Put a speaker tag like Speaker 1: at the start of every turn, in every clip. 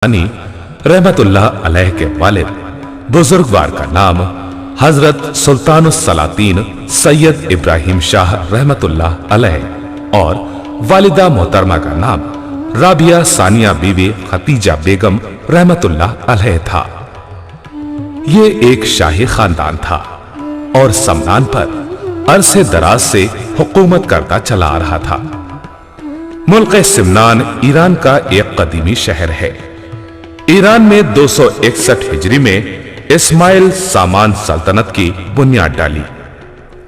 Speaker 1: रहमतुल्लाह अलैह के वालिद बुजुर्गवार का नाम हजरत सुल्तानुस्सलातीन सैयद इब्राहिम शाह रहमतुल्लाह अलैह और वालिदा मोहतरमा का नाम राबिया सानिया बीवी खतीजा बेगम रहमतुल्लाह अलैह था। ये एक शाही खानदान था और समनान पर अरसे दराज से हुकूमत करता चला आ रहा था। मुल्क सिमनान ईरान का एक कदीमी शहर है। ईरान में 261 हिजरी में इस्माइल सामान सल्तनत की बुनियाद डाली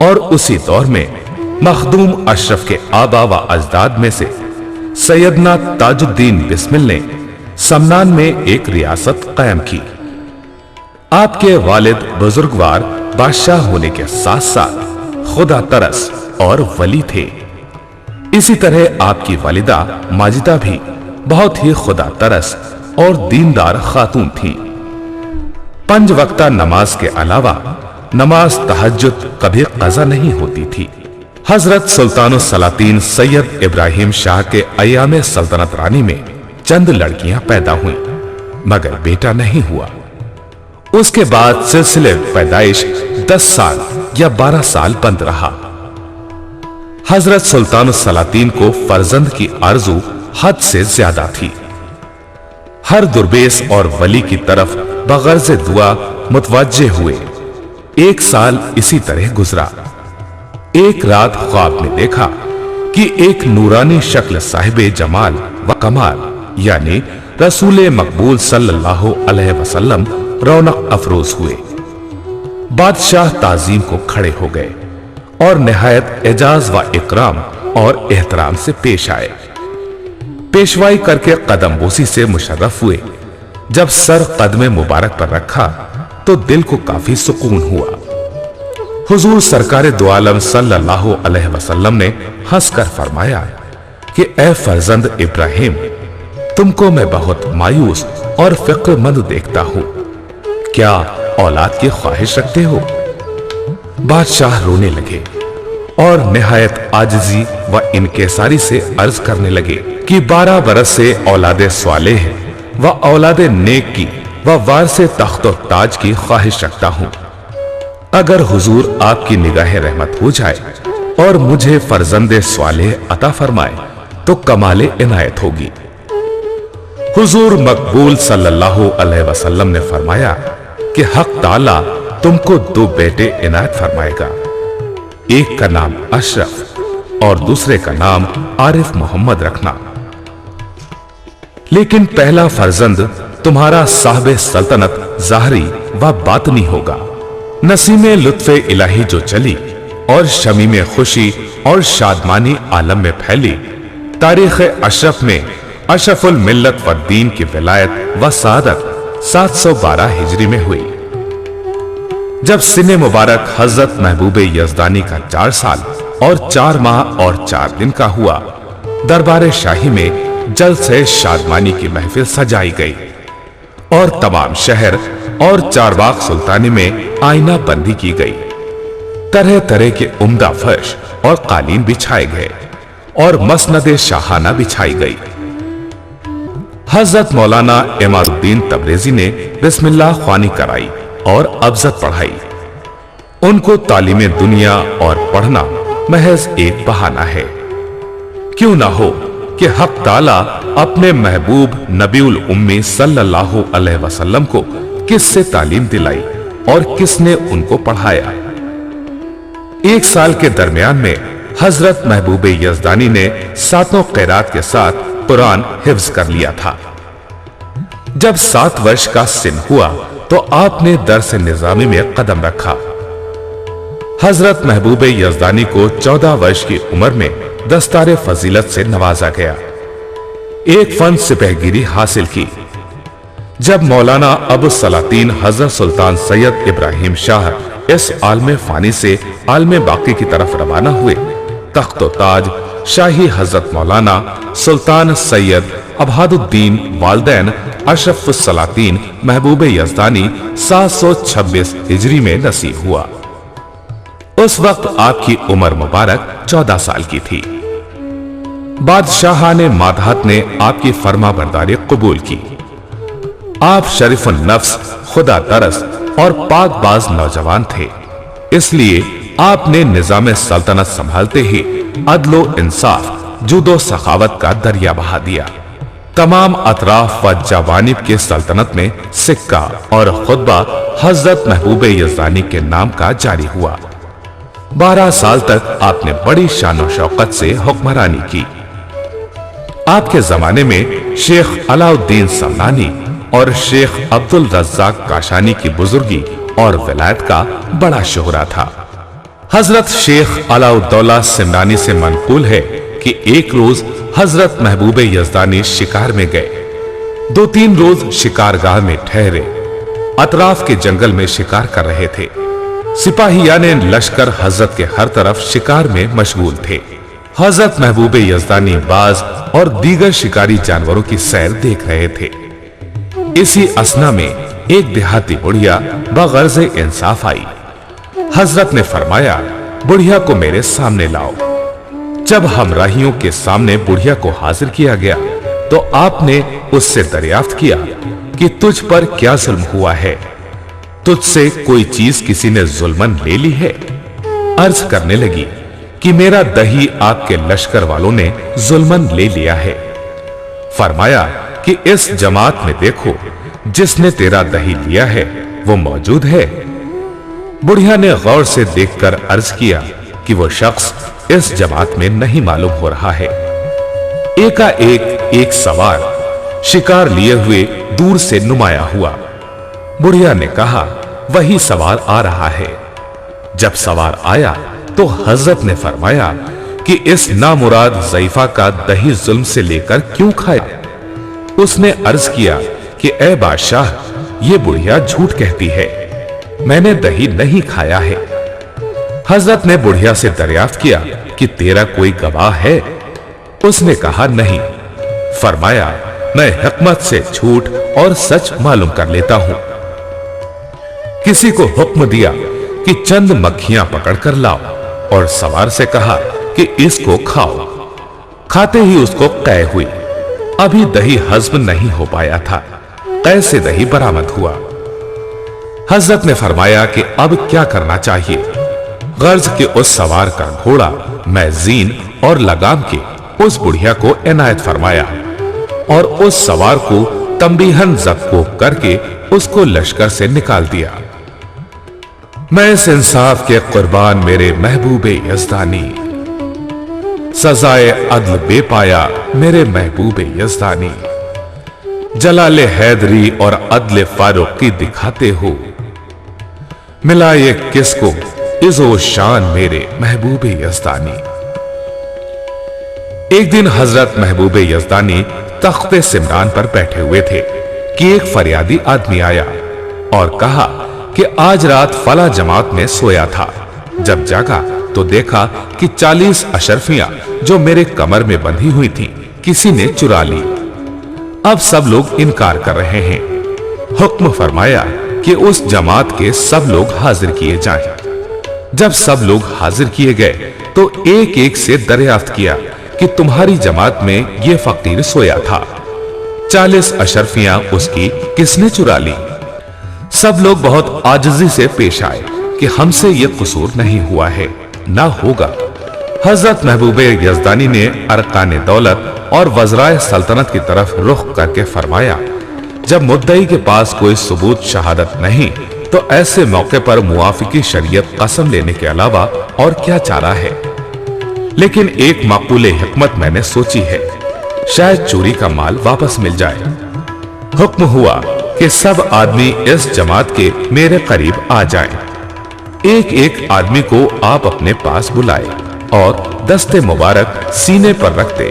Speaker 1: और उसी दौर में मखदूम अशरफ के आबा व अजदाद में से सैयदना ताजुद्दीन बिस्मिल ने समनान में एक रियासत कायम की। आपके वालिद बुजुर्गवार बादशाह होने के साथ साथ खुदा तरस और वली थे। इसी तरह आपकी वालिदा माजिदा भी बहुत ही खुदा तरस और दीनदार खातून थी। 5 वक्ता नमाज के अलावा नमाज तहज्जुद कभी कज़ा नहीं होती थी। हजरत सुल्तानुस्सलातीन सैयद इब्राहिम शाह के अयाम सल्तनत रानी में चंद लड़कियां पैदा हुईं, मगर बेटा नहीं हुआ। उसके बाद सिलसिले पैदाइश 10 साल या 12 साल बंद रहा। हजरत सुल्तानुस्सलातीन को फर्जंद की आरज़ू हद से ज्यादा थी। हर दुर्बेस और वली की तरफ बगर्ज़ दुआ मुतवज्जे हुए। 1 साल इसी तरह गुजरा। एक रात ख्वाब में देखा कि एक नूरानी शक्ल साहिबे जमाल व कमाल यानी रसूल मकबूल सल्लल्लाहु अलैहि वसल्लम रौनक अफरोज हुए। बादशाह ताजीम को खड़े हो गए और निहायत एजाज व इकराम और एहतराम से पेश आए। पेशवाई करके कदमबोसी से मुशर्रफ हुए। जब सर कदमे मुबारक पर रखा तो दिल को काफी सुकून हुआ। हुजूर सरकार दो आलम सल्लल्लाहु अलैहि वसल्लम ने हंसकर फरमाया कि ए फर्जंद इब्राहिम, तुमको मैं बहुत मायूस और फिक्रमंद देखता हूं। क्या औलाद की ख्वाहिश रखते हो? बादशाह रोने लगे और निहायत आजिजी व इनकिसारी से अर्ज करने लगे कि 12 बरस से औलादे स्वालेह व औलादे नेक की व वारसे तख्त और ताज की ख्वाहिश रखता हूं। अगर हुजूर आपकी निगाह रहमत हो जाए और मुझे फर्जंदे स्वालेह अता फरमाए तो कमाले इनायत होगी। हुजूर मकबूल सल्लल्लाहु अलैहि वसल्लम ने फरमाया कि हक ताला तुमको 2 बेटे इनायत फरमाएगा। एक का नाम अशरफ और दूसरे का नाम आरिफ मोहम्मद रखना। लेकिन पहला फर्जंद तुम्हारा साहिब सल्तनत ज़ाहरी व बातनी होगा। नसीमे लुत्फे इलाही जो चली और शमीमे खुशी और शादमानी आलम में फैली, तारीख अशरफ में अशरफुल मिल्लत व दीन की विलायत व सादत 712 हिजरी में हुई। जब सिने मुबारक हजरत महबूबे यज़दानी का 4 साल और 4 माह और 4 दिन का हुआ, दरबार शाही में जल्द से शादमानी की महफिल सजाई गई और तमाम शहर और चारबाग सुल्तानी में आईना बंदी की गई। तरह तरह के उम्दा फर्श और कालीन बिछाए गए और मसनदे शाहाना बिछाई गई। हजरत मौलाना इमारुद्दीन तबरेजी ने बिस्मिल्लाह ख्वानी कराई और अब्जत पढ़ाई। उनको तालीमे दुनिया और पढ़ना महज एक बहाना है। क्यों ना हो कि हक ताला अपने महबूब नबीउल उम्मी सल्लल्लाहु अलैहि वसल्लम को किससे तालीम दिलाई और किसने उनको पढ़ाया। 1 साल के दरमियान में हजरत महबूबे यज़दानी ने 7 क़िरात के साथ कुरान हिफ्ज कर लिया था। जब 7 वर्ष का सिन हुआ तो आपने दर्स निजामी में कदम रखा। हजरत महबूबे यज़दानी को 14 वर्ष की उम्र में दस्तारे फजीलत से नवाजा गया। एक फन सिपहगिरी हासिल की। जब मौलाना अबू सलातीन हजरत सुल्तान सैयद इब्राहिम शाह इस आलमे फानी से आलमे बाकी की तरफ रवाना हुए, तख्त ताज शाही हजरत मौलाना सुल्तान सैयद अबहादुद्दीन वालदैन अशरफुस सलातीन महबूबे यज़दानी 726 हिजरी में नसीब हुआ। उस वक्त आपकी उम्र मुबारक 14 साल की थी। बादशाह ने मादहत ने आपकी फरमा बरदारी कबूल की آپ شریف النفس، خدا ترس اور پاک باز نوجوان تھے، اس لیے آپ نے نظام سلطنت سنبھالتے ہی عدل و انصاف، جود و سخاوت کا دریا بہا دیا۔ تمام اطراف و جوانب کے سلطنت میں سکہ اور خطبہ حضرت محبوب یزدانی کے نام کا جاری ہوا۔ 12 سال تک آپ نے بڑی شان و شوقت سے حکمرانی کی۔ آپ کے زمانے میں شیخ علاء الدین سمنانی اور شیخ عبد الرزاق کاشانی کی بزرگی اور ولایت کا بڑا شہرہ تھا۔ حضرت شیخ علاء الدولہ سمنانی سے منقول ہے کہ ایک روز حضرت محبوب یزدانی شکار میں گئے، 2-3 روز شکارگاہ میں ٹھہرے، اطراف کے جنگل میں شکار کر رہے تھے۔ سپاہیان لشکر حضرت کے ہر طرف شکار میں مشغول تھے۔ حضرت محبوب یزدانی باز اور دیگر شکاری جانوروں کی سیر دیکھ رہے تھے۔ اسی اثنا میں ایک دیہاتی بڑھیا بغرض انصاف آئی۔ حضرت نے فرمایا، بڑھیا کو میرے سامنے لاؤ۔ جب ہمراہیوں کے سامنے بڑھیا کو حاضر کیا گیا تو آپ نے اس سے دریافت کیا کہ تجھ پر کیا ظلم ہوا ہے؟ تجھ سے کوئی چیز کسی نے ظلمن لے لی ہے؟ عرض کرنے لگی کہ میرا دہی آپ کے لشکر والوں نے ظلمن لے لیا ہے۔ فرمایا کہ اس جماعت میں دیکھو، جس نے تیرا دہی لیا ہے وہ موجود ہے؟ بڑھیا نے غور سے دیکھ کر عرض کیا کہ وہ شخص اس جماعت میں نہیں معلوم ہو رہا ہے۔ ایک سوار شکار لیے ہوئے دور سے نمایاں ہوا۔ بڑھیا نے کہا، وہی سوار آ رہا ہے۔ جب سوار آیا تو حضرت نے فرمایا کہ اس نامراد ضعیفہ کا دہی ظلم سے لے کر کیوں کھایا؟ اس نے عرض کیا کہ اے بادشاہ، یہ بڑھیا جھوٹ کہتی ہے، میں نے دہی نہیں کھایا ہے۔ حضرت نے بڑھیا سے دریافت کیا کہ تیرا کوئی گواہ ہے؟ اس نے کہا نہیں۔ فرمایا، میں حکمت سے جھوٹ اور سچ معلوم کر لیتا ہوں۔ کسی کو حکم دیا کہ چند مکھیاں پکڑ کر لاؤ اور سوار سے کہا کہ اس کو کھاؤ۔ کھاتے ہی اس کو قے ہوئی۔ ابھی دہی ہضم نہیں ہو پایا تھا، قے سے دہی برآمد ہوا۔ حضرت نے فرمایا کہ اب کیا کرنا چاہیے؟ غرض کہ اس سوار کا گھوڑا میزین اور لگام کے اس بڑھیا کو عنایت فرمایا اور اس سوار کو تنبیہن زکو کر کے اس کو لشکر سے نکال دیا۔ میں اس انصاف کے قربان میرے محبوب یزدانی، سزائے عدل بے پایا میرے محبوب یزدانی، جلال حیدری اور عدل فاروقی دکھاتے ہو، ملا یہ کس کو عز و شان میرے محبوب یزدانی۔ ایک دن حضرت محبوب یزدانی تخت سمران پر بیٹھے ہوئے تھے کہ ایک فریادی آدمی آیا اور کہا کہ آج رات فلاں جماعت میں سویا تھا، جب جاگا تو دیکھا کہ 40 اشرفیاں جو میرے کمر میں بندھی ہوئی تھیں کسی نے چرا لی۔ اب سب لوگ انکار کر رہے ہیں۔ حکم فرمایا کہ اس جماعت کے سب لوگ حاضر کیے جائیں۔ جب سب لوگ حاضر کیے گئے تو ایک ایک سے دریافت کیا کہ تمہاری جماعت میں یہ فقیر سویا تھا، 40 اشرفیاں اس کی کس نے چرا لی؟ سب لوگ بہت عاجزی سے پیش آئے کہ ہم سے یہ قصور نہیں ہوا ہے، نہ ہوگا۔ حضرت محبوب یزدانی نے ارکان دولت اور وزرائے سلطنت کی طرف رخ کر کے فرمایا، جب مدعی کے پاس کوئی ثبوت شہادت نہیں تو ایسے موقع پر موافقی شریعت قسم لینے کے علاوہ اور کیا چارہ ہے؟ لیکن ایک معقول حکمت میں نے سوچی ہے، شاید چوری کا مال واپس مل جائے۔ حکم ہوا کہ سب آدمی اس جماعت کے میرے قریب آ جائیں۔ ایک ایک آدمی کو آپ اپنے پاس بلائے اور دست مبارک سینے پر رکھتے۔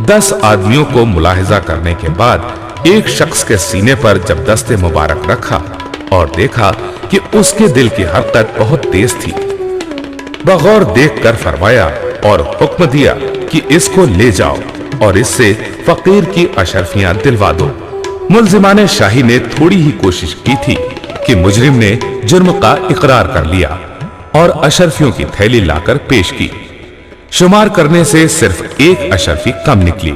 Speaker 1: 10 آدمیوں کو ملاحظہ کرنے کے بعد ایک شخص کے سینے پر جب دست مبارک رکھا اور دیکھا کہ اس کے دل کی حرکت بہت تیز تھی، بغور دیکھ کر فرمایا اور حکم دیا کہ اس کو لے جاؤ اور اس سے فقیر کی اشرفیاں دلوا دو۔ ملزمان شاہی نے تھوڑی ہی کوشش کی تھی کہ مجرم نے جرم کا اقرار کر لیا اور اشرفیوں کی تھیلی لا کر پیش کی۔ شمار کرنے سے صرف ایک اشرفی کم نکلی۔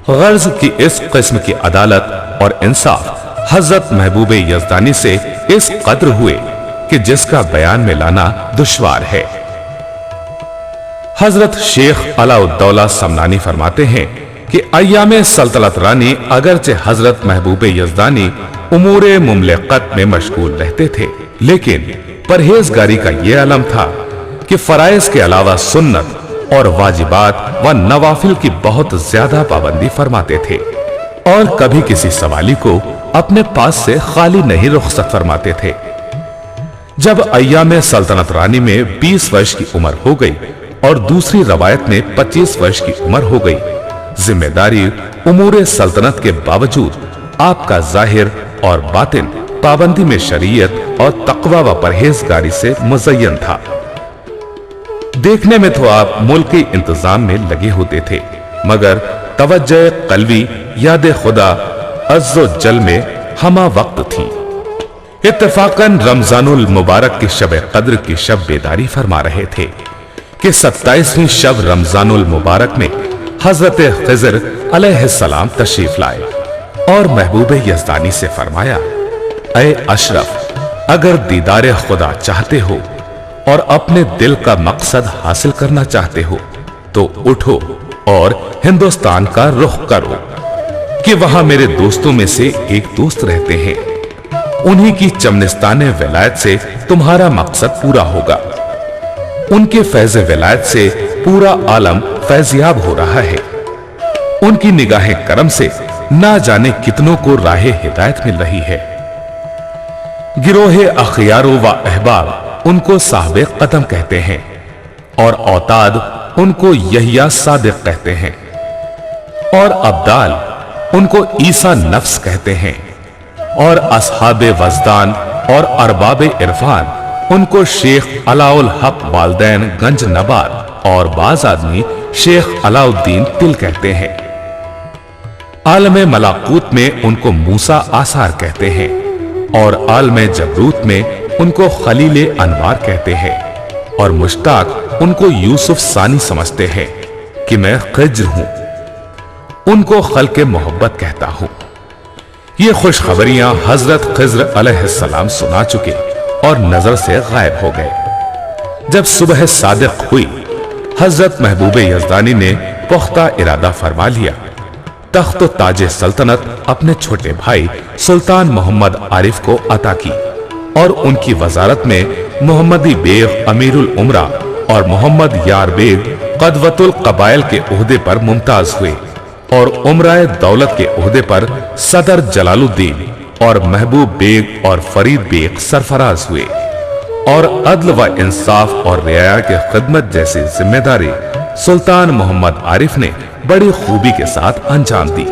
Speaker 1: غرض کی اس قسم کی عدالت اور انصاف حضرت محبوب یزدانی سے اس قدر ہوئے کہ جس کا بیان میں لانا دشوار ہے۔ حضرت شیخ علاء الدولہ سمنانی فرماتے ہیں کہ ایام سلطنت رانی اگرچہ حضرت محبوب یزدانی امور مملکت میں مشغول رہتے تھے، لیکن پرہیزگاری کا یہ علم تھا کہ فرائض کے علاوہ سنت اور واجبات و نوافل کی بہت زیادہ پابندی فرماتے تھے، اور کبھی کسی سوالی کو اپنے پاس سے خالی نہیں رخصت فرماتے تھے۔ جب ایام سلطنت رانی میں 20 ورش کی عمر ہو گئی اور دوسری روایت میں 25 ورش کی عمر ہو گئی، ذمہ داری امور سلطنت کے باوجود آپ کا ظاہر اور باطن پابندی میں شریعت اور تقوی و پرہیزگاری سے مزین تھا۔ دیکھنے میں تو آپ ملکی انتظام میں لگے ہوتے تھے، مگر توجہ قلبی یاد خدا عز و جل میں ہمہ وقت تھی۔ اتفاقاً رمضان المبارک کی شب قدر کی شب بیداری فرما رہے تھے کہ 27ویں شب رمضان المبارک میں حضرت خضر علیہ السلام تشریف لائے اور محبوب یزدانی سے فرمایا، اے اشرف، اگر دیدار خدا چاہتے ہو اور اپنے دل کا مقصد حاصل کرنا چاہتے ہو تو اٹھو اور ہندوستان کا رخ کرو کہ وہاں میرے دوستوں میں سے ایک دوست رہتے ہیں، انہی کی چمنستان ولایت سے تمہارا مقصد پورا ہوگا۔ ان کے فیض ولایت سے پورا عالم فیضیاب ہو رہا ہے، ان کی نگاہ کرم سے نہ جانے کتنوں کو راہ ہدایت مل رہی ہے۔ گروہ اخیارو و احباب ان کو صاحب قدم کہتے ہیں اور اوتاد ان کو یحییٰ صادق کہتے ہیں، اور ابدال ان کو عیسیٰ نفس کہتے ہیں، اور اصحاب وزدان اور ارباب عرفان ان کو شیخ علاء الحق والدین گنج نبار اور بعض آدمی شیخ علاء الدین تل کہتے ہیں۔ عالم ملاکوت میں ان کو موسیٰ آثار کہتے ہیں، اور عالم جبروت میں ان کو خلیل انوار کہتے ہیں، اور مشتاق ان کو یوسف ثانی سمجھتے ہیں کہ میں خضر ہوں، ان کو خلق محبت کہتا ہوں۔ یہ خوشخبریاں حضرت خضر علیہ السلام سنا چکے اور نظر سے غائب ہو گئے۔ جب صبح صادق ہوئی، حضرت محبوب یزدانی نے پختہ ارادہ فرما لیا، تخت و تاج سلطنت اپنے چھوٹے بھائی سلطان محمد عارف کو عطا کی، اور ان کی وزارت میں محمدی بیگ امیر العمرہ اور محمد یار بیگ قدوۃ القبائل کے عہدے پر ممتاز ہوئے، اور عمرہ دولت کے عہدے پر صدر جلال الدین اور محبوب بیگ اور فرید بیگ سرفراز ہوئے، اور عدل و انصاف اور رعایا کی خدمت جیسی ذمہ داری سلطان محمد عارف نے بڑی خوبی کے ساتھ انجام دی۔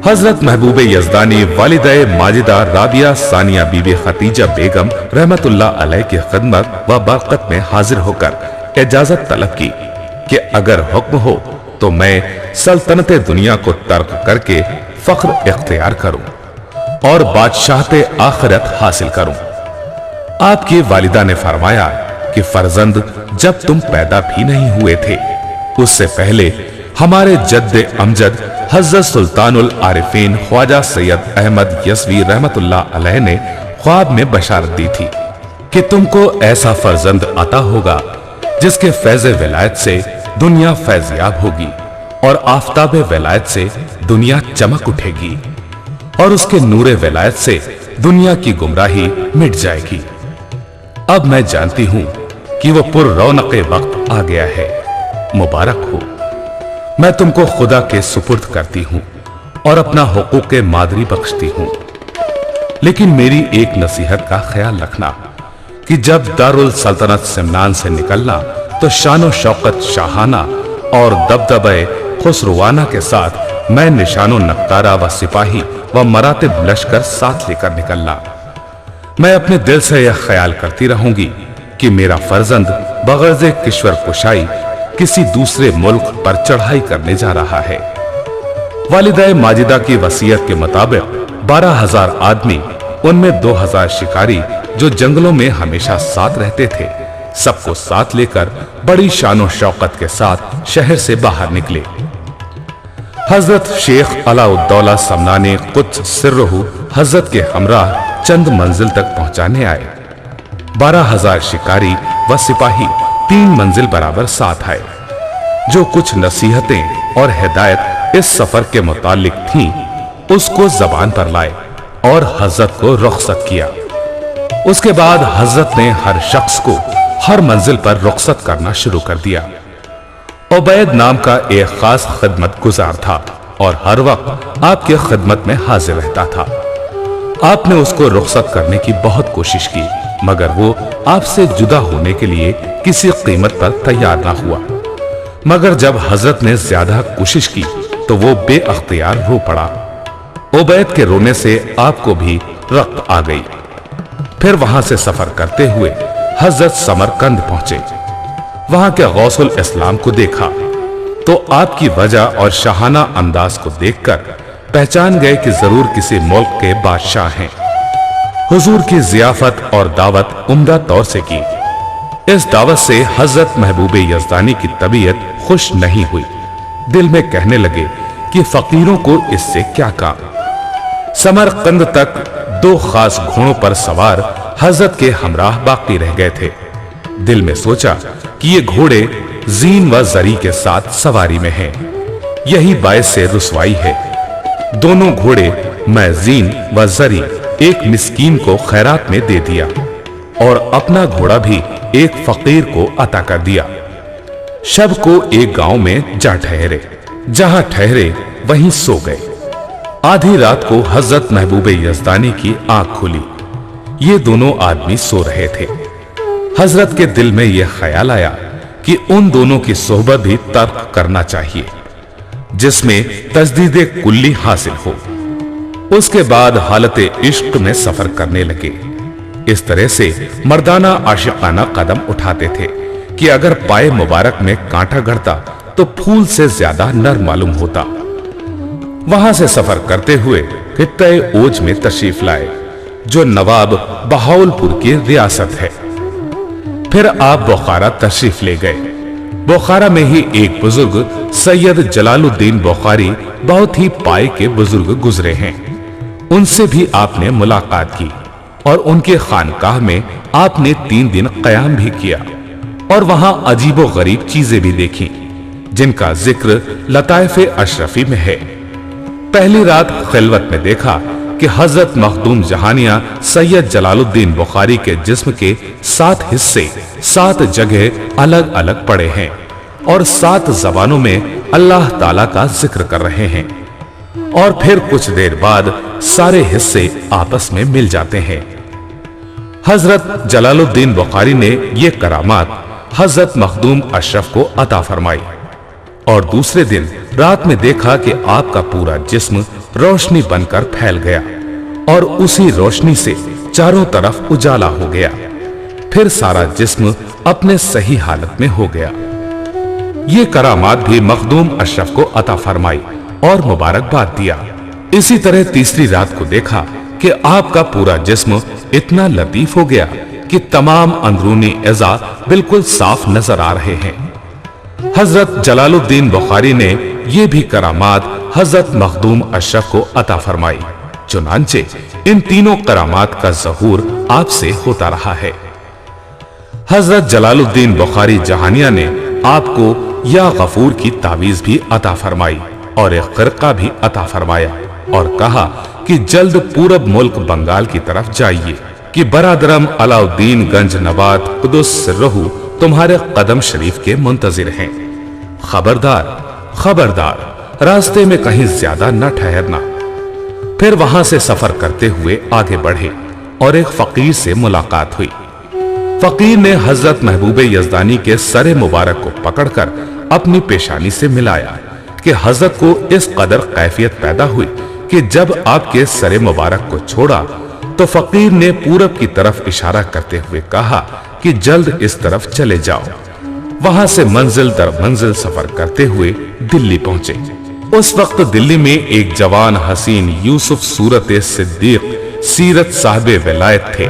Speaker 1: حضرت محبوب یزدانی والدہ ماجدہ رابعہ ثانیہ بی بی ختیجہ بیگم رحمت اللہ علیہ کی خدمت و برکت میں حاضر ہو کر اجازت طلب کی کہ اگر حکم ہو تو میں سلطنت دنیا کو ترک کر کے فخر اختیار کروں اور بادشاہت آخرت حاصل کروں۔ آپ کی والدہ نے فرمایا کہ فرزند، جب تم پیدا بھی نہیں ہوئے تھے اس سے پہلے ہمارے جد امجد حضرت سلطان العارفین خواجہ سید احمد یسوی رحمت اللہ علیہ نے خواب میں بشارت دی تھی کہ تم کو ایسا فرزند عطا ہوگا جس کے فیض ولایت سے دنیا فیضیاب ہوگی اور آفتاب ولایت سے دنیا چمک اٹھے گی اور اس کے نور ولایت سے دنیا کی گمراہی مٹ جائے گی۔ اب میں جانتی ہوں کہ وہ پر رونق وقت آ گیا ہے، مبارک ہو۔ میں تم کو خدا کے سپرد کرتی ہوں اور اپنا حقوق مادری بخشتی ہوں، لیکن میری ایک نصیحت کا خیال رکھنا کہ جب دارالسلطنت سمنان سے نکلنا تو شان و شوقت شاہانہ اور دبدبہ خسروانہ کے ساتھ میں نشان و نقطارہ و سپاہی و مراتب لشکر ساتھ لے کر نکلنا۔ میں اپنے دل سے یہ خیال کرتی رہوں گی کہ میرا فرزند بغرض کشور کشائی کسی دوسرے ملک پر چڑھائی کرنے جا رہا ہے۔ والدہ ماجدہ کی وصیت کے مطابق 12,000 آدمی، ان میں 2,000 شکاری جو جنگلوں میں ہمیشہ ساتھ رہتے تھے، سب کو ساتھ لے کر بڑی شان و شوقت کے ساتھ شہر سے باہر نکلے۔ حضرت شیخ علاء الدولہ سمنانی قدس سرہ हजरत के हमराह चंद मंजिल तक पहुंचाने आए। 12,000 शिकारी व सिपाही 3 मंजिल बराबर साथ आए। जो कुछ नसीहतें और हिदायत इस सफर के मुतालिक थीं, उसको जबान पर लाए और हजरत को रुखसत किया। उसके बाद हजरत ने हर शख्स को हर मंजिल पर रुखसत करना शुरू कर दिया। उबैद नाम का एक खास खिदमत गुजार था और हर वक्त आपके खिदमत में हाजिर रहता था। आपने उसको रुखसत करने की बहुत कोशिश की, मगर वो आपसे जुदा होने के लिए किसी कीमत पर तैयार ना हुआ। मगर जब हजरत ने ज्यादा कोशिश की तो वो बेअख्तियार रो पड़ा। उबैद के रोने से आपको भी रक्त आ गई। फिर वहां से सफर करते हुए हजरत समरकंद पहुंचे। वहां के गौसुल इस्लाम को देखा तो आपकी वजह और शाहाना अंदाज को देखकर पहचान गए कि जरूर किसी मुल्क के बादशाह हैं। हुजूर की जियाफत और दावत उम्दा तौर से की। इस दावत से हजरत महबूबे यज़दानी की तबीयत खुश नहीं हुई। दिल में कहने लगे कि फकीरों को इससे क्या काम। समरकंद तक 2 खास घोड़ों पर सवार हजरत के हमराह बाकी रह गए थे। दिल में सोचा कि ये घोड़े जीन व जरी के साथ सवारी में हैं। यही बायस से रुसवाई है। दोनों घोड़े मैं जीन व जरी एक मिस्कीन को खैरात में दे दिया और अपना घोड़ा भी एक फकीर को अता कर दिया। शब को एक गांव में जा ठहरे। जहां ठहरे वहीं सो गए। आधी रात को हजरत महबूबे यज़दानी की आंख खुली। ये दोनों आदमी सो रहे थे। हजरत के दिल में यह ख्याल आया कि उन दोनों की सोहबत भी तर्क करना चाहिए, जिसमें तजदीदे कुल्ली हासिल हो। उसके बाद हालत इश्क में सफर करने लगे। इस तरह से मर्दाना आशिकाना कदम उठाते थे कि अगर पाए मुबारक में कांटा गड़ता तो फूल से ज्यादा नर मालूम होता। वहां से सफर करते हुए खित्ते ओज में तशरीफ लाए, जो नवाब बहाउलपुर की रियासत है। फिर आप बुखारा तशरीफ ले गए। बुखारा में ही एक बुजुर्ग सैयद जलालुद्दीन बुखारी बहुत ही पाए के बुजुर्ग गुजरे हैं। उनसे भी आपने मुलाकात की और उनके खानकाह में आपने 3 दिन क़याम भी किया और वहां अजीबो गरीब चीजें भी देखी, जिनका जिक्र लताइफ़े अशरफी में है। पहली रात खिलवत में देखा कि हजरत मखदूम जहानिया सैयद जलालुद्दीन बुखारी के जिस्म के 7 हिस्से 7 जगह अलग अलग पड़े हैं और 7 जबानों में अल्लाह ताला का जिक्र कर रहे हैं। और फिर कुछ देर बाद सारे हिस्से आपस में मिल जाते हैं। हजरत जलालुद्दीन बुखारी ने ये करामात हजरत मखदूम अशरफ को अता फरमाई और दूसरे दिन रात में देखा कि आपका पूरा जिस्म रोशनी बनकर फैल गया और उसी रोशनी से चारों तरफ उजाला हो गया। फिर सारा जिस्म अपने सही हालत में हो गया। ये करामात भी मखदूम अशरफ को अता फरमाई और मुबारकबाद दिया। इसी तरह तीसरी रात को देखा कि आपका पूरा जिस्म इतना लतीफ हो गया कि तमाम अंदरूनी एज़ा बिल्कुल साफ नजर आ रहे हैं। हजरत जलालुद्दीन बुखारी ने ये भी करामात हजरत मखदूम अशरफ को अता फरमाई। चुनांचे इन तीनों करामात का ज़हूर आपसे होता रहा है। हजरत जलालुद्दीन बुखारी जहानिया ने आपको या गफूर की तावीज भी अता फरमाई और एक खिरका भी अता फरमाया और कहा कि जल्द पूरब मुल्क बंगाल की तरफ जाइए कि बरादरम अलाउद्दीन गंज नवात कुदुस सिर्रहू तुम्हारे कदम शरीफ के मुंतजिर हैं। खबरदार खबरदार, रास्ते में कहीं ज्यादा न ठहरना। फिर वहां से सफर करते हुए आगे बढ़े और एक फकीर से मुलाकात हुई। फकीर ने हजरत महबूबे यज़दानी के सरे मुबारक को पकड़कर अपनी पेशानी से मिलाया कि हजरत को इस कदर कैफियत पैदा हुई कि जब आपके सरे मुबारक को छोड़ा तो फकीर ने पूरब की तरफ इशारा करते हुए कहा कि जल्द इस तरफ चले जाओ। वहां से मंजिल दर मंजिल सफर करते हुए दिल्ली पहुंचे। उस वक्त दिल्ली में एक जवान हसीन यूसुफ सूरत सिद्दीक सीरत साहबे विलायत थे।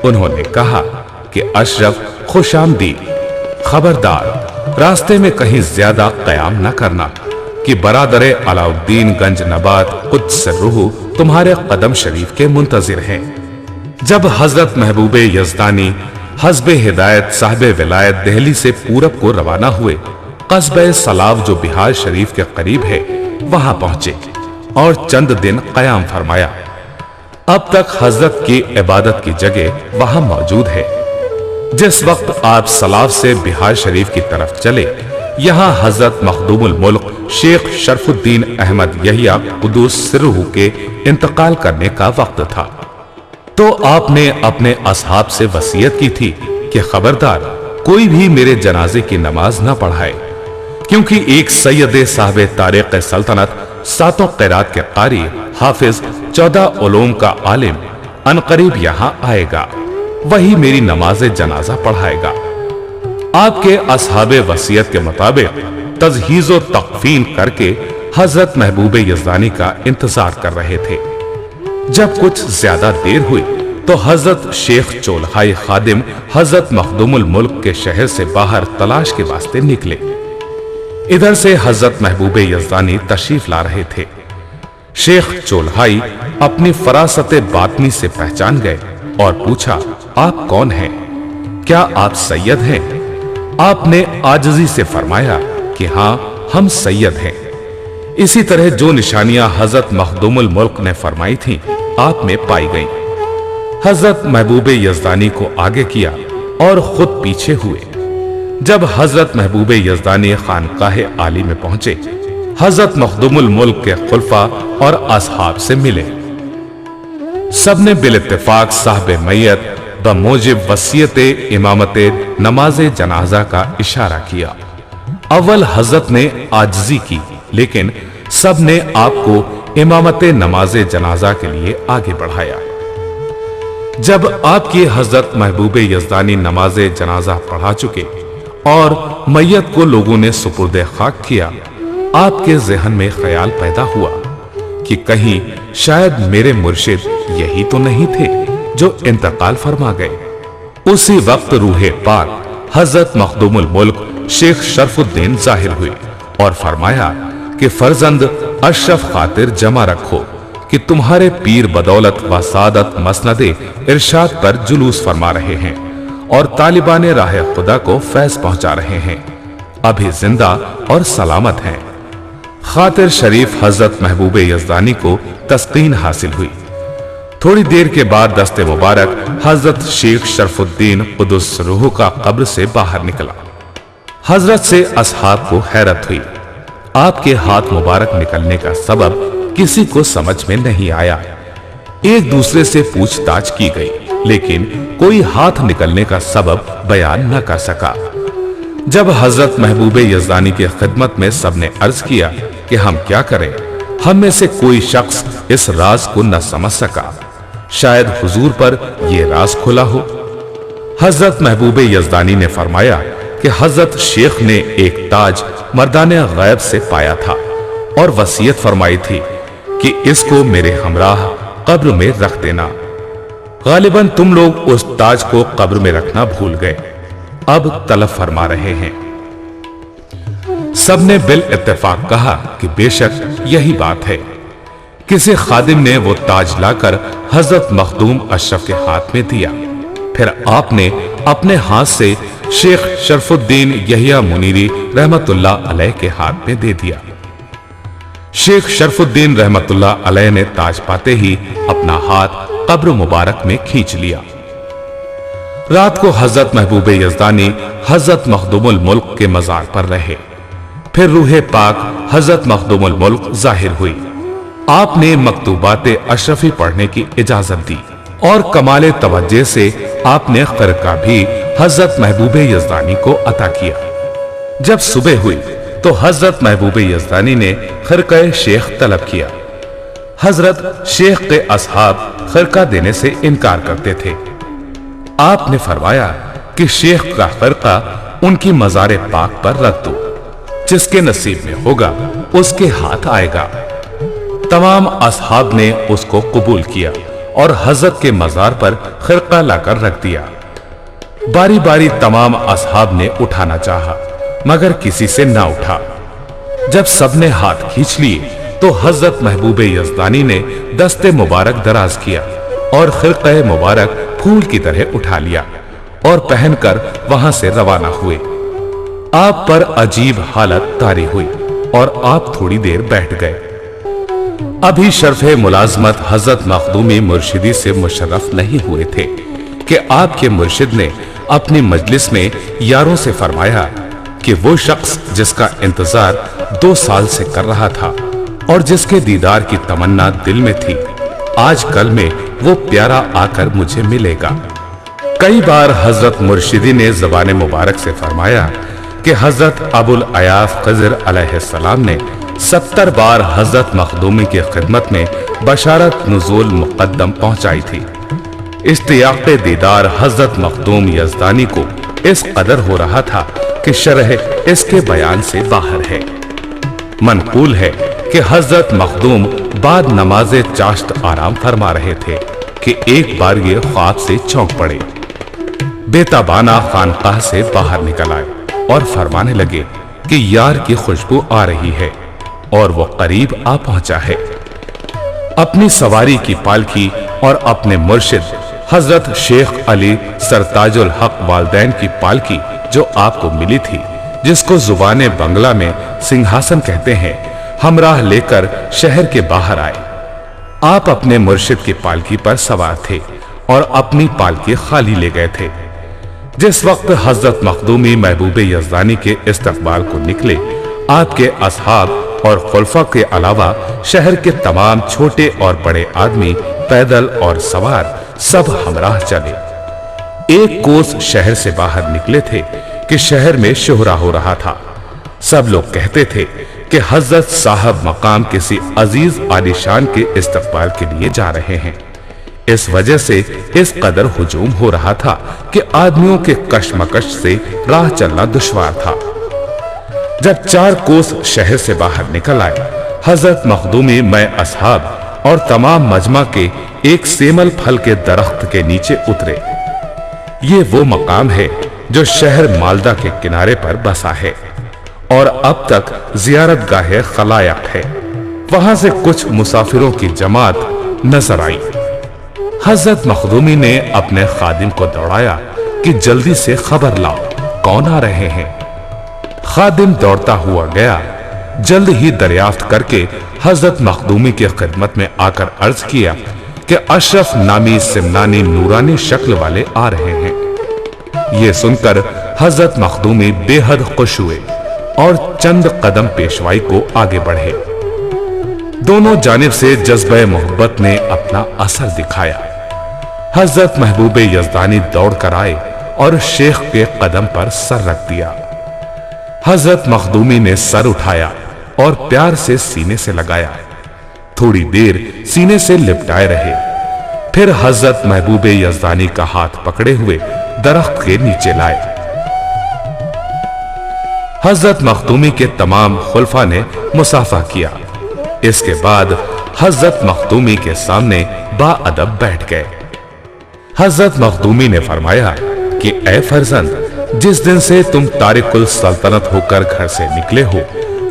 Speaker 1: उन्होंने कहा कि अशरफ खुशामदीद, खबरदार रास्ते में कहीं ज्यादा क़याम न करना, کہ برادر علاؤالدین گنج نبات قدس روح تمہارے قدم شریف کے منتظر ہیں۔ جب حضرت محبوب یزدانی حزب ہدایت صاحب ولایت دہلی سے پورب کو روانہ ہوئے، قصبہ سلاو جو بہار شریف کے قریب ہے وہاں پہنچے اور چند دن قیام فرمایا۔ اب تک حضرت کی عبادت کی جگہ وہاں موجود ہے۔ جس وقت آپ سلاو سے بہار شریف کی طرف چلے، یہاں حضرت مخدوم الملک شیخ شرف الدین احمد یحییٰ قدوس سرہ کے انتقال کرنے کا وقت تھا، تو آپ نے اپنے اصحاب سے وصیت کی تھی کہ خبردار کوئی بھی میرے جنازے کی نماز نہ پڑھائے، کیونکہ ایک سید صاحب تاریخ سلطنت، 7 قرات کے قاری، حافظ، 14 علوم کا عالم عنقریب یہاں آئے گا، وہی میری نماز جنازہ پڑھائے گا۔ آپ کے اصحاب وصیت کے مطابق تجہیز و تکفین کر کے حضرت محبوب یزدانی کا انتظار کر رہے تھے۔ جب کچھ زیادہ دیر ہوئی تو حضرت شیخ چولہائی خادم حضرت مخدوم الملک کے شہر سے باہر تلاش کے واسطے نکلے۔ ادھر سے حضرت محبوب یزدانی تشریف لا رہے تھے۔ شیخ چولہائی اپنی فراست باطنی سے پہچان گئے اور پوچھا، آپ کون ہیں؟ کیا آپ سید ہیں؟ آپ نے عاجزی سے فرمایا کہ ہاں، ہم سید ہیں۔ اسی طرح جو نشانیاں حضرت مخدوم الملک نے فرمائی تھیں آپ میں پائی گئیں۔ حضرت محبوب یزدانی کو آگے کیا اور خود پیچھے ہوئے۔ جب حضرت محبوب یزدانی خانقاہ عالی میں پہنچے، حضرت مخدوم الملک کے خلفاء اور اصحاب سے ملے۔ سب نے بالاتفاق صاحب میت بموجب وصیت امامت نماز جنازہ کا اشارہ کیا۔ اول حضرت نے عاجزی کی، لیکن سب نے آپ کو امامت نماز جنازہ کے لیے آگے بڑھایا۔ جب آپ کی حضرت محبوب یزدانی نماز جنازہ پڑھا چکے اور میت کو لوگوں نے سپرد خاک کیا، آپ کے ذہن میں خیال پیدا ہوا کہ کہیں شاید میرے مرشد یہی تو نہیں تھے جو انتقال فرما گئے۔ اسی وقت روح پاک حضرت مخدوم الملک شیخ شرف الدین ظاہر ہوئے اور فرمایا کہ فرزند اشرف خاطر جمع رکھو کہ تمہارے پیر بدولت و سعادت مسند ارشاد پر جلوس فرما رہے ہیں اور طالبان راہ خدا کو فیض پہنچا رہے ہیں، ابھی زندہ اور سلامت ہیں۔ خاطر شریف حضرت محبوب یزدانی کو تسکین حاصل ہوئی۔ تھوڑی دیر کے بعد دست مبارک حضرت شیخ شرف الدین قدس روح کا قبر سے باہر نکلا۔ حضرت سے اصحاب کو حیرت ہوئی۔ آپ کے ہاتھ مبارک نکلنے کا سبب کسی کو سمجھ میں نہیں آیا۔ ایک دوسرے سے پوچھ تاچھ کی گئی، لیکن کوئی ہاتھ نکلنے کا سبب بیان نہ کر سکا۔ جب حضرت محبوب یزدانی کی خدمت میں سب نے عرض کیا کہ ہم کیا کریں، ہم میں سے کوئی شخص اس راز کو نہ سمجھ سکا، شاید حضور پر یہ راز کھلا ہو۔ حضرت محبوب یزدانی نے فرمایا کہ حضرت شیخ نے ایک تاج مردان غیب سے پایا تھا اور وصیت فرمائی تھی کہ اس کو میرے ہمراہ قبر میں رکھ دینا۔ غالباً تم لوگ اس تاج کو قبر میں رکھنا بھول گئے، اب طلب فرما رہے ہیں۔ سب نے بالاتفاق کہا کہ بے شک یہی بات ہے۔ کسی خادم نے وہ تاج لا کر حضرت مخدوم اشرف کے ہاتھ میں دیا، پھر آپ نے اپنے ہاتھ سے شیخ شرف الدین یحییٰ منیری رحمت اللہ علیہ کے ہاتھ میں دے دیا۔ شیخ شرف الدین رحمت اللہ علیہ نے تاج پاتے ہی اپنا ہاتھ قبر مبارک میں کھینچ لیا۔ رات کو حضرت محبوب یزدانی حضرت مخدوم الملک کے مزار پر رہے، پھر روح پاک حضرت مخدوم الملک ظاہر ہوئی۔ آپ نے مکتوبات اشرفی پڑھنے کی اجازت دی اور کمال توجہ سے آپ نے خرقہ بھی حضرت محبوب یزدانی کو عطا کیا۔ جب صبح ہوئی تو حضرت محبوب یزدانی نے خرقہ شیخ طلب کیا۔ حضرت شیخ کے اصحاب خرقہ دینے سے انکار کرتے تھے۔ آپ نے فرمایا کہ شیخ کا خرقہ ان کی مزار پاک پر رکھ دو، جس کے نصیب میں ہوگا اس کے ہاتھ آئے گا۔ تمام اصحاب نے اس کو قبول کیا اور حضرت کے مزار پر خرقہ لا کر رکھ دیا۔ باری باری تمام اصحاب نے اٹھانا چاہا، مگر کسی سے نہ اٹھا۔ जब सबने हाथ खींच लिए तो हजरत महबूब यज़दानी ने दस्ते मुबारक दराज किया और खिरक़े मुबारक फूल की तरह उठा लिया और पहनकर वहां से रवाना हुए। आप पर अजीब हालत तारी हुई और आप थोड़ी देर बैठ गए। अभी शर्फ़े मुलाजमत हजरत मखदूमी मुर्शिदी से मुशर्रफ नहीं हुए थे कि आपके मुर्शिद ने अपनी मजलिस में यारों से फरमाया कि वो शख्स जिसका इंतजार 2 साल से कर रहा था और जिसके दीदार की तमन्ना दिल में थी, आज कल में वो प्यारा आकर मुझे मिलेगा। कई बार हजरत मुर्शिदी ने ज़बान मुबारक से फरमाया कि हजरत अबुल अयाफ खज़र अलैहिस्सलाम ने 70 बार हजरत मखदूमी की खिदमत में बशारत नुज़ूल मुक़द्दम पहुंचाई थी। इश्तियाक़े दीदार हजरत मखदूम यज़दानी को इस कदर हो रहा था कि शरह इसके बयान से बाहर है। मनकूल है कि हजरत मखदूम बाद नमाज़े चाश्त आराम फरमा रहे थे कि एक बार ये ख्वाब से चौंक पड़े। बेताबाना खानकाह से बाहर निकल आए और फरमाने लगे कि यार की खुशबू आ रही है और वो करीब आ पहुंचा है। अपनी सवारी की पालकी और अपने मुर्शिद हजरत शेख अली सरताजुल हक वालदैन की पालकी जो आपको मिली थी, जिसको जुबान बंगला में सिंहासन कहते हैं, हमराह लेकर शहर के बाहर आए। आप अपने मुर्शिद की पालकी पर सवार थे और अपनी पालकी खाली ले गए थे। जिस वक्त हजरत मखदूमी महबूब यज़दानी के इस्तकबाल को निकले, आपके असहाब और खुलफा के अलावा शहर के तमाम छोटे और बड़े आदमी पैदल और सवार सब हमराह चले। एक कोस शहर से बाहर निकले थे कि शहर में शोहरा हो रहा था। सब लोग कहते थे कि हजरत साहब मकाम किसी अजीज आलिशान के इस्तकबाल के लिए जा रहे हैं। इस वजह से इस कदर हुजूम हो रहा था कि आदमियों के कशमकश से राह चलना दुश्वार था। जब 4 कोस शहर से बाहर निकल आए, हजरत मखदूमी मैं असहाब और तमाम मजमा के एक सेमल फल के दरख्त के नीचे उतरे। ये वो मकाम है जो शहर मालदा के किनारे पर बसा है और अब तक जियारत गाहे खलायक है। वहां से कुछ मुसाफिरों की जमात नजर आई। हजरत मखदूमी ने अपने खादिम को दौड़ाया कि जल्दी से खबर लाओ, कौन आ रहे हैं। खादिम दौड़ता हुआ गया। जल्द ही दरियाफ्त करके हजरत मखदूमी की खिदमत में आकर अर्ज किया कि अशरफ नामी सिमनानी नूरानी शक्ल वाले आ रहे हैं। ये सुनकर हजरत मखदूमी बेहद खुश हुए और चंद कदम पेशवाई को आगे बढ़े। दोनों जानिब से जज्बे मोहब्बत ने अपना असर दिखाया। हजरत महबूब यज़दानी दौड़ कर आए और शेख के कदम पर सर रख दिया। हजरत मखदूमी ने सर उठाया और प्यार से सीने से लगाया। थोड़ी देर सीने से लिपटाए रहे, फिर हजरत महबूब यज़दानी का हाथ पकड़े हुए दरख्त के नीचे लाए। हजरत मखदूमी के तमाम खुलफा ने मुसाफा किया। इसके बाद हजरत मखदूमी के सामने बाअदब बैठ गए। हजरत मखदूमी ने फरमाया कि ए फरजंद, जिस दिन से तुम तारिकुल सल्तनत होकर घर से निकले हो,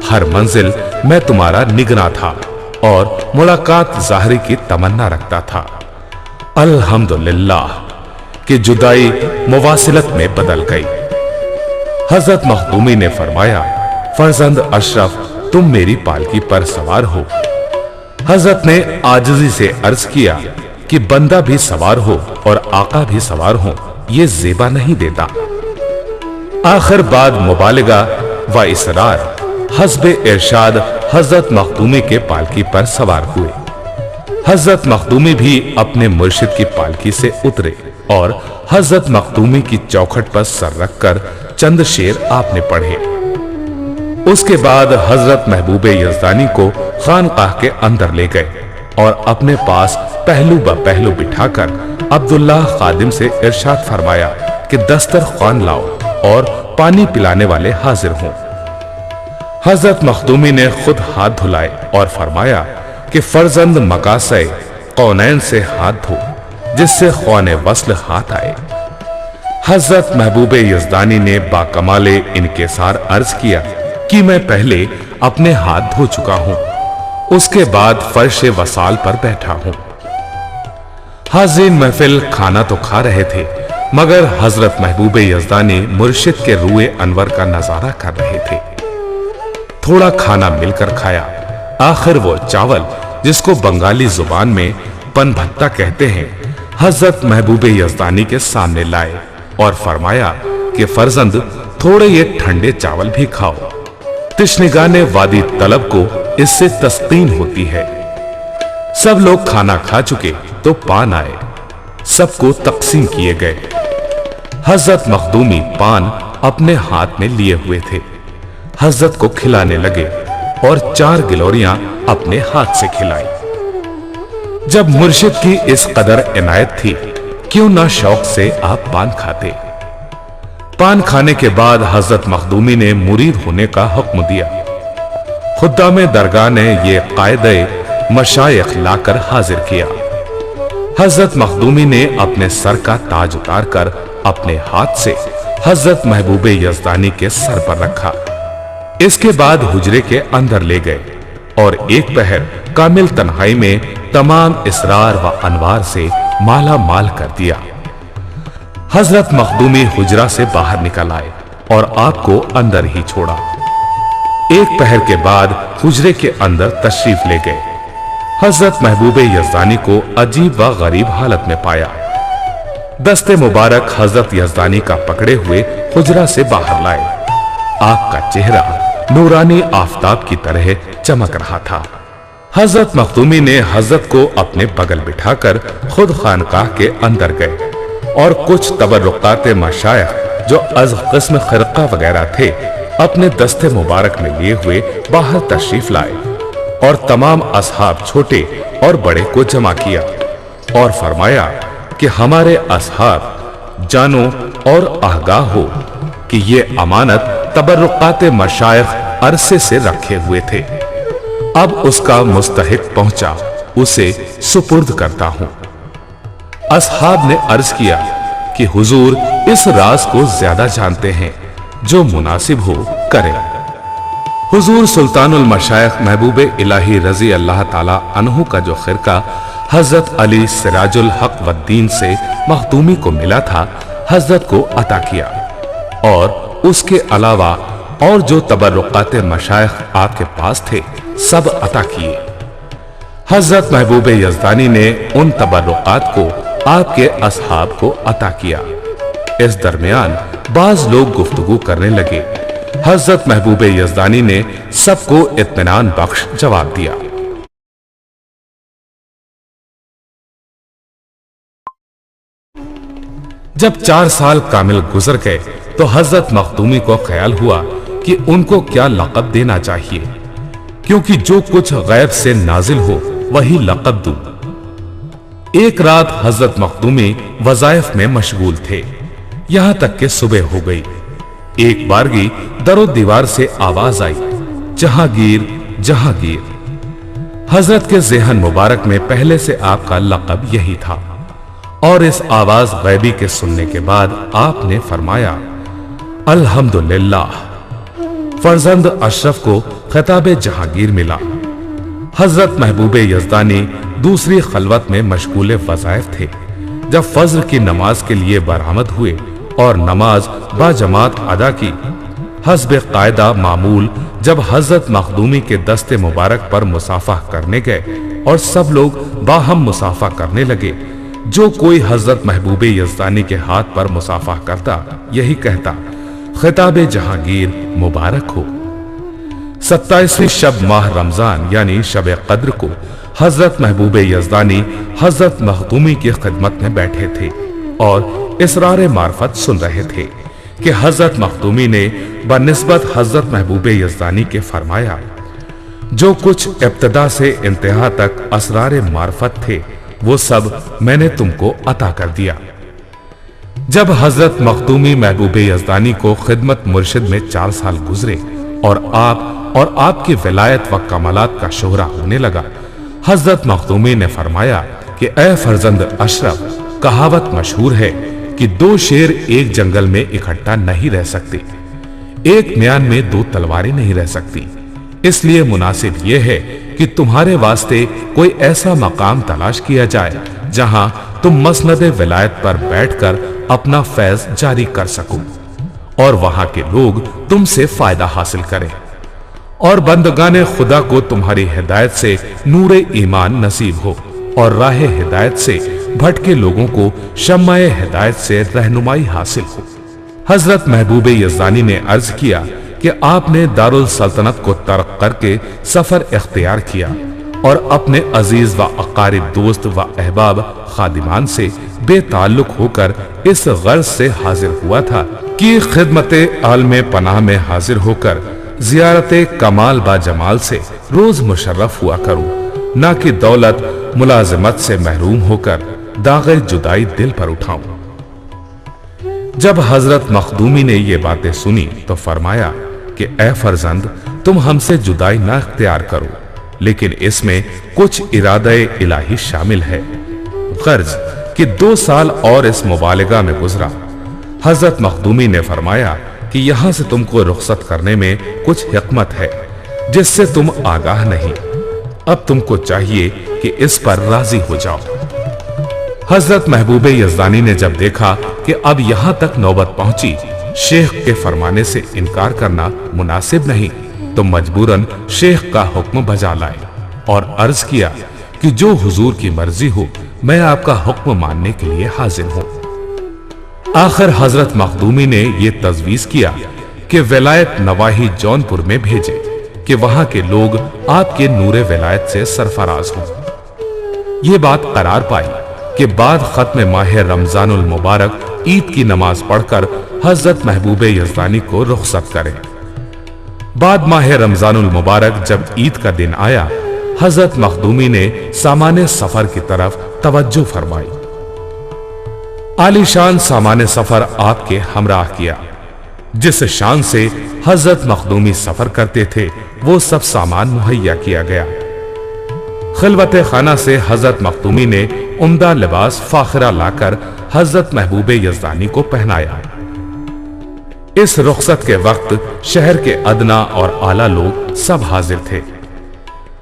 Speaker 1: हर मंजिल मैं तुम्हारा निगरां था और मुलाकात ज़ाहरी की तमन्ना रखता था। अल्हम्दुलिल्लाह कि जुदाई मुवासिलत में बदल गई। हजरत मखदूमी ने फरमाया, फरजंद अशरफ, तुम मेरी पालकी पर सवार हो। हजरत ने आजिज़ी से अर्ज किया कि बंदा भी सवार हो और आका भी सवार हो, ये ज़ेबा नहीं देता। आखिर बाद मुबालिगा व इसरार हस्बे इरशाद हजरत मखदूमी के पालकी पर सवार हुए। हजरत मखदूमी भी अपने मुर्शिद की पालकी से उतरे और हजरत मखदूमी की चौखट पर सर रखकर चंद शेर आपने पढ़े। उसके बाद हजरत महबूब यज़दानी को खानकाह के अंदर ले गए और अपने पास पहलू ब पहलू बिठाकर अब्दुल्लाह खादिम से इरशाद फरमाया कि दस्तरख्वान लाओ और पानी पिलाने वाले हाजिर हों। हजरत मखदूमी ने खुद हाथ धुलाए और फरमाया कि फरजंद मकासे कौनैन से हाथ धो, जिससे ख्वाने वस्ल हाथ आए। हजरत महबूब यज़दानी ने बाकमाले इनकेसार अर्ज किया कि मैं पहले अपने हाथ धो चुका हूं, उसके बाद फर्श वसाल पर बैठा हूं। हाज़रीन महफिल खाना तो खा रहे थे, मगर हजरत महबूब यज़दानी मुर्शिद के रूए अनवर का नजारा कर रहे थे। थोड़ा खाना मिलकर खाया। आखिर वो चावल, जिसको बंगाली जुबान में पनभत्ता कहते हैं, हजरत महबूब यज़दानी के सामने लाए और फरमाया कि फर्जंद, थोड़े ये ठंडे चावल भी खाओ। तिश्निगाने वादी तलब को इससे तस्कीन होती है। सब लोग खाना खा चुके तो पान आए, सबको तकसीम किए गए। हजरत मखदूमी पान अपने हाथ में लिए हुए थे, हजरत को खिलाने लगे और 4 गिलोरियां अपने हाथ से खिलाई। जब मुर्शिद की इस कदर इनायत थी, क्यों ना शौक से आप पान खाते। पान खाने के बाद हजरत मखदूमी ने मुरीद होने का हुक्म दिया। खुद्दामे दरगाह ने ये कायदे मशाइख लाकर हाजिर किया। हजरत मखदूमी ने अपने सर का ताज उतारकर अपने हाथ से हजरत महबूब यज़दानी के सर पर रखा। इसके बाद हुजरे के अंदर ले गए और एक पहर कामिल तन्हाई में तमाम इसरार व अनवार से माला माल कर दिया। हजरत मखदूमी हुजरा से बाहर निकल आए और आपको अंदर ही छोड़ा। एक पहर के बाद हुजरे के अंदर तशरीफ ले गए। हजरत महबूब यज़दानी को अजीब व गरीब हालत में पाया। दस्ते मुबारक हजरत यज़दानी का पकड़े हुए हुजरा से बाहर लाए। आपका चेहरा नूरानी आफताब की तरह चमक रहा था। हजरत मखदूमी ने हजरत को अपने बगल बिठाकर खुद खानकाह के अंदर गए और कुछ तबर्रुकाते मशाइख जो अज़ क़िस्म खिरका वगैरह थे, अपने दस्ते मुबारक में लिए हुए बाहर तशरीफ लाए और तमाम असहाब छोटे और बड़े को जमा किया और फरमाया कि हमारे असहाब जानो और आगाह हो कि ये अमानत तबर्रुकाते मशाइख अरसे से रखे हुए थे। अब उसका मुस्तहिक पहुंचा, उसे सुपुर्द करता हूं। असहाब ने अर्ज किया कि हुजूर इस राज को ज्यादा जानते हैं, जो मुनासिब हो करें। हुजूर सुल्तानुल मशाइख महबूब इलाही रजी अल्लाह ताला अन्हु का जो खिरका हजरत अली सिराजुल हक वद्दीन से मखदूमी को मिला था, हजरत को अता किया और उसके अलावा और जो तबर्रुकाते मशाइख आपके पास थे, सब अता किए। हजरत महबूब यज़दानी ने उन तबर्रुकात को आपके असहाब को अता किया। इस दरमियान बाज लोग गुफ्तगू करने लगे। हजरत महबूब यज़दानी ने सबको इत्मीनान बख्श जवाब दिया। जब 4 साल कामिल गुजर गए तो हजरत मखदूमी को ख्याल हुआ कि उनको क्या लक़ब देना चाहिए, क्योंकि जो कुछ गैब से नाजिल हो वही लक़ब दूं। एक रात हजरत मखदूमी वज़ाइफ में मशगूल थे, यहां तक कि सुबह हो गई। एक बारगी दरो दीवार से आवाज आई, जहांगीर जहांगीर। हजरत के ज़हन मुबारक में पहले से आपका लक़ब यही था और इस आवाज गैबी के सुनने के बाद आपने फरमाया, अल्हम्दुलिल्लाह। फर्जंद अशरफ को खिताब जहांगीर मिला। हजरत महबूब यज़दानी दूसरी खलवत में मशगूल वज़ाइफ थे। जब फज्र की नमाज के लिए बरामद हुए और नमाज बाजमात अदा की, हस्ब कायदा मामूल जब हजरत मखदूमी के दस्ते मुबारक पर मुसाफा करने गए और सब लोग बाहम मुसाफा करने लगे, जो कोई हजरत महबूब यज़दानी के हाथ पर मुसाफा करता यही कहता, खिताब जहांगीर मुबारक हो। 27वीं शब माह रमजान यानी शब कद्र को हजरत महबूब यज़दानी हजरत मखदूमी की खिदमत में बैठे थे और इसरार मार्फत सुन रहे थे कि हजरत मखदूमी ने बनिस्बत हजरत महबूब यज़दानी के फरमाया, जो कुछ इब्तिदा से इंतहा तक असरार मार्फत थे वो सब मैंने तुमको अता कर दिया। जब हजरत मखदूमी महबूब यज़दानी को खिदमत मुर्शिद में 4 साल गुजरे और आपकी विलायत व कमालात का शोहरा होने लगा, हजरत मखदूमी ने फरमाया कि ऐ फर्जंद अशरफ, कहावत मशहूर है कि 2 शेर एक जंगल में इकट्ठा नहीं रह सकते। एक म्यान में दो तलवारें नहीं रह सकती। इसलिए मुनासिब यह है कि तुम्हारे वास्ते कोई ऐसा मकाम तलाश किया जाए जहां तुम मसनद विलायत पर बैठकर अपना फैज जारी कर सको और वहां के लोग तुमसे फायदा हासिल करें, और बंदगाने खुदा को तुम्हारी हिदायत से नूरे ईमान नसीब हो और राह हिदायत से भटके लोगों को शम्माए हिदायत से रहनुमाई हासिल हो। हजरत महबूब यज़दानी ने अर्ज किया कि आपने दारुल सल्तनत को तर्क करके सफर इख्तियार किया और अपने अजीज व अकारिब दोस्त व अहबाब खादिमान से बेताल्लुक होकर इस गर्ज से हाजिर हुआ था कि खिदमते आलमे पनाह में हाजिर होकर जियारते कमाल बा जमाल से रोज मुशर्रफ हुआ करूं, ना कि दौलत मुलाजिमत से महरूम होकर दागे जुदाई दिल पर उठाऊं। जब हजरत मखदूमी ने ये बातें सुनी तो फरमाया कि ए फरजंद, तुम हमसे जुदाई ना इख्तियार करो, लेकिन इसमें कुछ इरादे इलाही शामिल है। गर्ज कि 2 साल और इस मुबालगा में गुजरा। हजरत मखदूमी ने फरमाया कि यहां से तुमको रुखसत करने में कुछ हिकमत है जिससे तुम आगाह नहीं। अब तुमको चाहिए कि इस पर राजी हो जाओ। हजरत महबूब यज़दानी ने जब देखा कि अब यहां तक नौबत पहुंची, शेख के फरमाने से इनकार करना मुनासिब नहीं, तो मजबूरन शेख का हुक्म बजा लाए और अर्ज किया कि जो हुजूर की मर्जी हो, मैं आपका हुक्म मानने के लिए हाजिर हूं। आखिर हजरत मखदूमी ने यह तजवीज किया कि विलायत नवाही जौनपुर में भेजे कि वहां के लोग आपके नूरे विलायत से सरफराज हों। ये बात करार पाई कि बाद खत्म माह रमजानुल मुबारक ईद की नमाज पढ़कर हजरत महबूब यज़दानी को रुखसत करें। बाद माह रमजानुल मुबारक जब ईद का दिन आया, हजरत मखदूमी ने सामाने सफर की तरफ तवज्जो फरमाई। आलीशान सामाने सफर आपके हमराह किया। जिस शान से हजरत मखदूमी सफर करते थे, वो सब सामान मुहैया किया गया। खिलवत खाना से हजरत मखदूमी ने उम्दा लिबास फाखिरा लाकर हजरत महबूब यज़दानी को पहनाया। इस रुखसत के वक्त शहर के अदना और आला लोग सब हाजिर थे।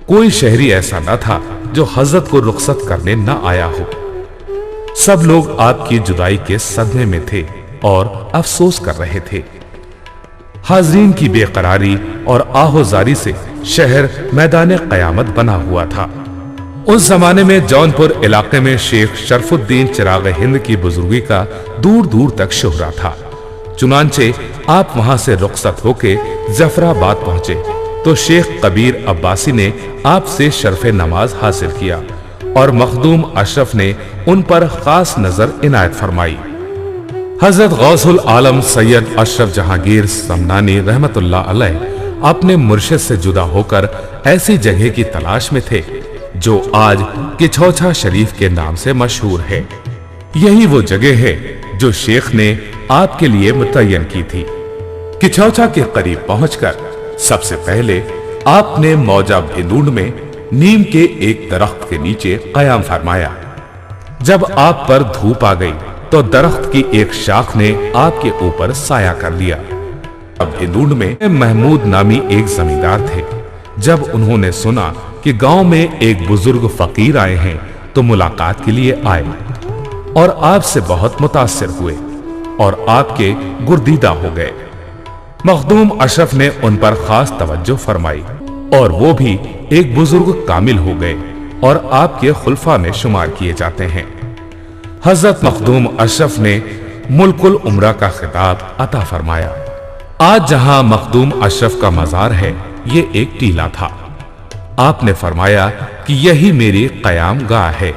Speaker 1: कोई शहरी ऐसा न था जो हजरत को रुखसत करने न आया हो। सब लोग आपकी जुदाई के सदमे में थे और अफसोस कर रहे थे। हाजरीन की बेकरारी और आहोजारी से शहर मैदान क़यामत बना हुआ था। उस जमाने में जौनपुर इलाके में शेख शरफुद्दीन चिराग हिंद की बुजुर्गी का दूर दूर तक शोहरा था। चुनांचे आप वहां से रुखसत होके जफराबाद पहुंचे तो शेख कबीर अब्बासी ने आपसे शर्फे नमाज हासिल किया और मखदूम अशरफ ने उन पर खास नजर इनायत फरमाई। हजरत गौसुल आलम सैयद अशरफ जहांगीर समनानी रहमतुल्लाह अलैह अपने मुर्शिद से जुदा होकर ऐसी जगह की तलाश में थे जो आज किछौछा शरीफ के नाम से मशहूर है। यही वो जगह है जो शेख ने आपके लिए मुतय्यन की थी। किछौछा के करीब पहुंचकर सबसे पहले आपने मौजा भेदूंड में नीम के एक दरख्त के नीचे कयाम फरमाया। जब आप पर धूप आ गई तो दरख्त की एक शाख ने आपके ऊपर साया कर लिया। अब भेदूंड में महमूद नामी एक जमींदार थे। जब उन्होंने सुना कि गांव में एक बुजुर्ग फकीर आए हैं तो मुलाकात के लिए आए और आपसे बहुत मुतासिर हुए और आपके गुर्दीदा हो गए। मखदूम अशरफ ने उन पर खास तवज्जो फरमाई और वो भी एक बुजुर्ग कामिल हो गए और आपके खुलफा में शुमार किए जाते हैं। हजरत मखदूम अशरफ ने मुल्कुल उम्रा का खिताब अता फरमाया। आज जहां मखदूम अशरफ का मजार है, ये एक टीला था। आपने फरमाया कि यही मेरी कयाम गाह है।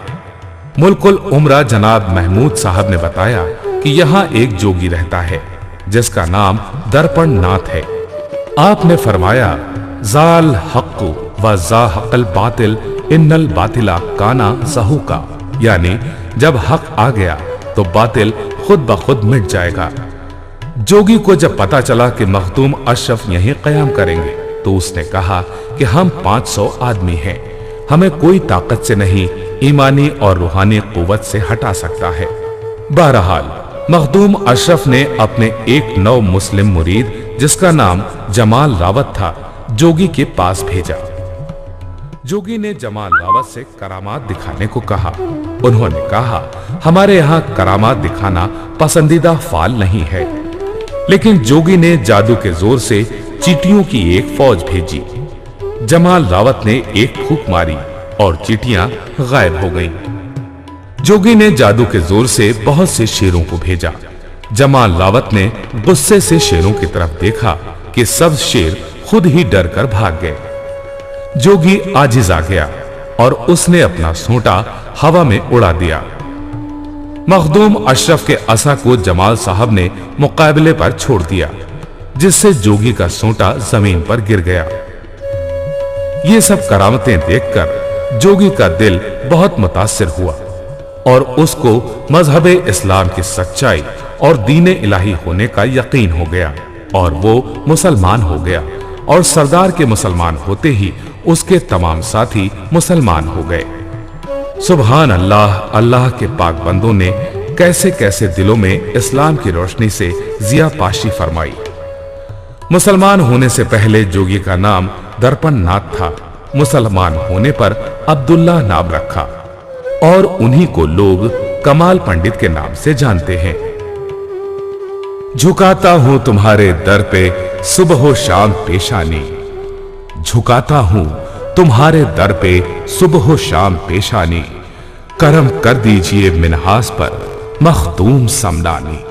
Speaker 1: मुल्कुल उम्रा जनाब महमूद साहब ने बताया कि यहाँ एक जोगी रहता है जिसका नाम दर्पण नाथ है। आपने फरमाया, जाल हक्कु व जा हक़ल बातिल इन्नल बातिला काना ज़हूका, यानी जब हक आ गया तो बातिल खुद ब खुद मिट जाएगा। जोगी को जब पता चला कि मखदूम अशरफ यहीं कयाम करेंगे तो उसने कहा कि हम 500 आदमी हैं, हमें कोई ताकत से नहीं ईमानी और रूहानी कुव्वत से हटा सकता है। बहरहाल मखदूम अशरफ ने अपने एक नौ मुस्लिम मुरीद جس کا نام جمال راوت تھا जोगी के पास भेजा। जोगी ने जमाल रावत से करामात दिखाने को कहा। उन्होंने कहा, हमारे यहाँ करामात दिखाना पसंदीदा फाल नहीं है। लेकिन जोगी ने जादू के जोर से चींटियों की एक फौज भेजी। जमाल रावत ने एक फूंक मारी और चींटियां गायब हो गईं। जोगी ने जादू के जोर से बहुत से शेरों को भेजा। जमाल रावत ने गुस्से से शेरों की तरफ देखा कि सब शेर खुद ही डर कर भाग गए। जोगी आजिज आ गया और उसने अपना सोंटा हवा में उड़ा दिया। मखदूम अशरफ के असा को जमाल साहब ने मुकाबले पर छोड़ दिया, जिससे जोगी का सोंटा जमीन पर गिर गया। ये सब करामतें देखकर जोगी का दिल बहुत मुतासिर हुआ और उसको मजहबे इस्लाम की सच्चाई और दीने इलाही होने का यकीन हो गया और वो मुसलमान हो गया। और सरदार के मुसलमान होते ही उसके तमाम साथी मुसलमान हो गए। सुभान अल्लाह, अल्लाह के पाक बंदों ने कैसे कैसे दिलों में इस्लाम की रोशनी से जिया पाशी फरमाई। मुसलमान होने से पहले जोगी का नाम दर्पण नाथ था। मुसलमान होने पर अब्दुल्ला नाम रखा और उन्हीं को लोग कमाल पंडित के नाम से जानते हैं। झुकाता हूं तुम्हारे दर पे सुबह शाम पेशानी, झुकाता हूं तुम्हारे दर पे सुबह शाम पेशानी, करम कर दीजिए मिन्हास पर मखदूम समदानी।